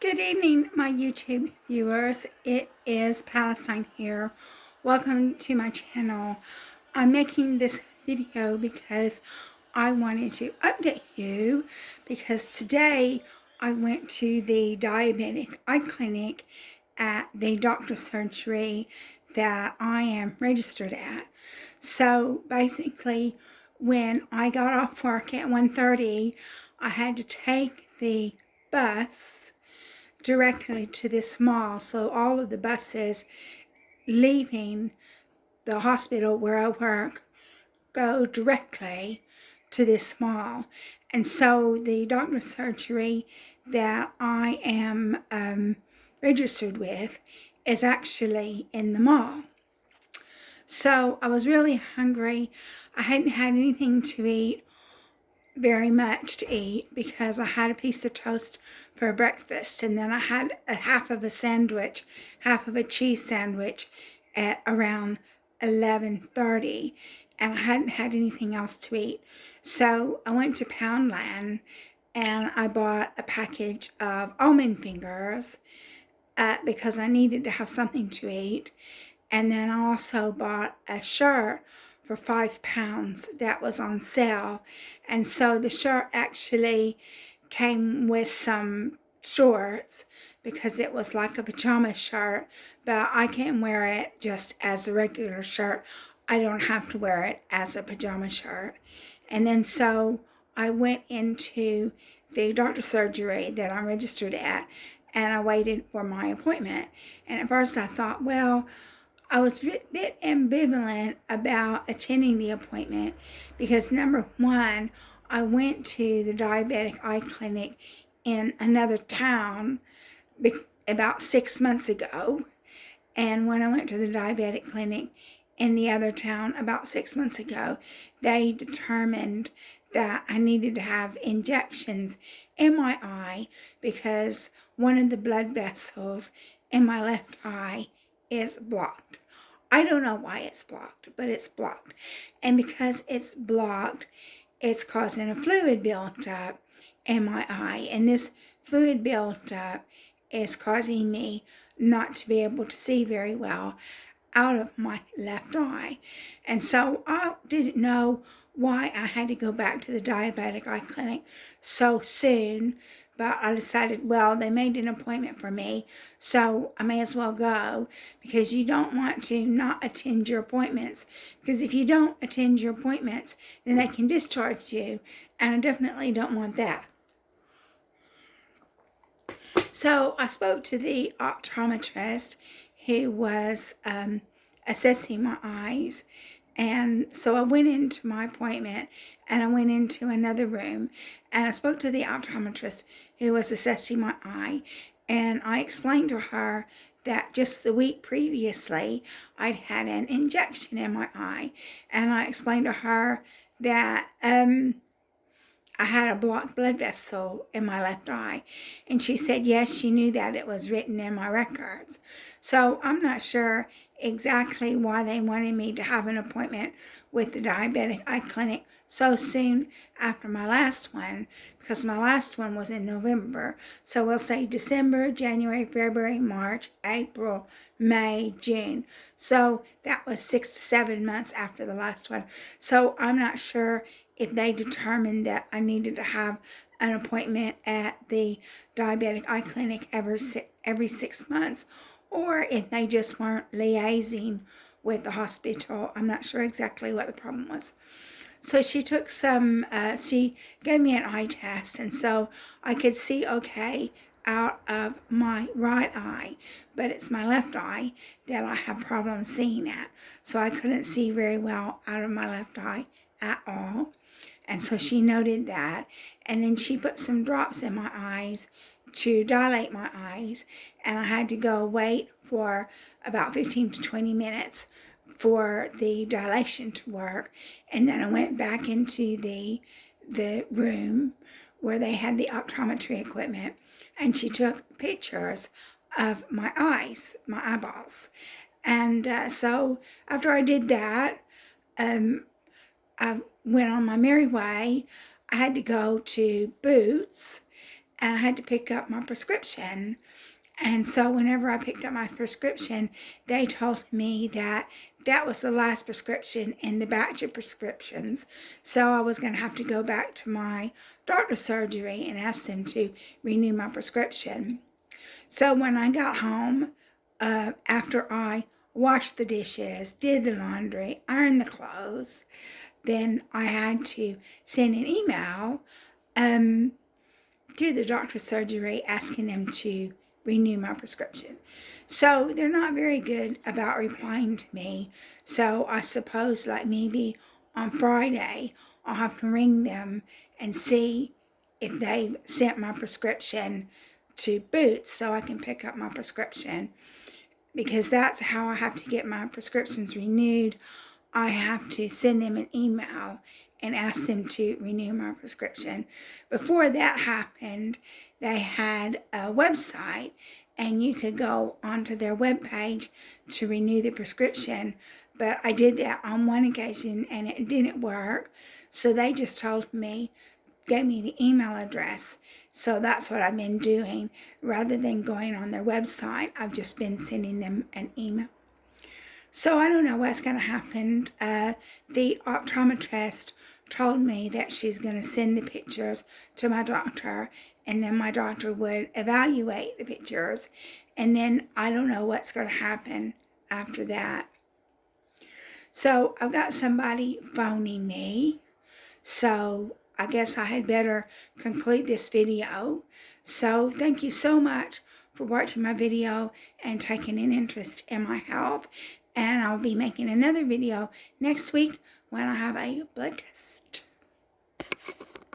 Good evening, my YouTube viewers. It is Palestine here. Welcome to my channel. I'm making this video because I wanted to update you because today I went to the diabetic eye clinic at the doctor's surgery that I am registered at. So basically, when I got off work at 1:30, I had to take the bus directly to this mall. So all of the buses leaving the hospital where I work go directly to this mall. And so the doctor's surgery that I am registered with is actually in the mall. So I was really hungry. I hadn't had anything to eat, very much to eat, because I had a piece of toast for breakfast, and then I had a half of a cheese sandwich at around 11:30, and I hadn't had anything else to eat. So I went to Poundland and I bought a package of almond fingers because I needed to have something to eat. And then I also bought a shirt for £5 that was on sale. And so the shirt actually came with some shorts because it was like a pajama shirt, but I can wear it just as a regular shirt. I don't have to wear it as a pajama shirt. And then so I went into the doctor's surgery that I'm registered at, and I waited for my appointment. And at first I thought, well, I was a bit ambivalent about attending the appointment because, number one, I went to the diabetic eye clinic in another town about 6 months ago. And when I went to the diabetic clinic in the other town about 6 months ago, they determined that I needed to have injections in my eye because one of the blood vessels in my left eye is blocked. I don't know why it's blocked, but it's blocked. And because it's blocked, it's causing a fluid buildup in my eye. And this fluid buildup is causing me not to be able to see very well out of my left eye. And so I didn't know why I had to go back to the diabetic eye clinic so soon. But I decided, well, they made an appointment for me, so I may as well go, because you don't want to not attend your appointments. Because if you don't attend your appointments, then they can discharge you, and I definitely don't want that. So I spoke to the optometrist who was assessing my eyes. And so I went into my appointment and I went into another room and I spoke to the optometrist who was assessing my eye, and I explained to her that just the week previously I'd had an injection in my eye, and I explained to her that I had a blocked blood vessel in my left eye, and she said yes, she knew that, it was written in my records. So I'm not sure exactly why they wanted me to have an appointment with the diabetic eye clinic so soon after my last one, because my last one was in November. So we'll say December, January, February, March, April, May, June. So that was 6 to 7 months after the last one. So I'm not sure if they determined that I needed to have an appointment at the diabetic eye clinic every 6 months, or if they just weren't liaising with the hospital. I'm not sure exactly what the problem was. So she took she gave me an eye test, and so I could see okay out of my right eye, but it's my left eye that I have problems seeing at. So I couldn't see very well out of my left eye at all. And so she noted that, and then she put some drops in my eyes to dilate my eyes, and I had to go wait for about 15 to 20 minutes for the dilation to work. And then I went back into the room where they had the optometry equipment, and she took pictures of my eyes, my eyeballs. And so after I did that, I went on my merry way. I had to go to Boots and I had to pick up my prescription. And so whenever I picked up my prescription, they told me that that was the last prescription in the batch of prescriptions. So I was going to have to go back to my doctor's surgery and ask them to renew my prescription. So when I got home, after I washed the dishes, did the laundry, ironed the clothes, then I had to send an email to the doctor's surgery asking them to renew my prescription. So they're not very good about replying to me. So I suppose like maybe on Friday, I'll have to ring them and see if they've sent my prescription to Boots so I can pick up my prescription, because that's how I have to get my prescriptions renewed. I have to send them an email and ask them to renew my prescription. Before that happened, they had a website and you could go onto their webpage to renew the prescription. But I did that on one occasion and it didn't work. So they just told me, gave me the email address. So that's what I've been doing. Rather than going on their website, I've just been sending them an email. So I don't know what's going to happen. The optometrist told me that she's going to send the pictures to my doctor, and then my doctor would evaluate the pictures, and then I don't know what's going to happen after that. So I've got somebody phoning me, so I guess I had better conclude this video. So thank you so much for watching my video and taking an interest in my health. And I'll be making another video next week when I have a blood test.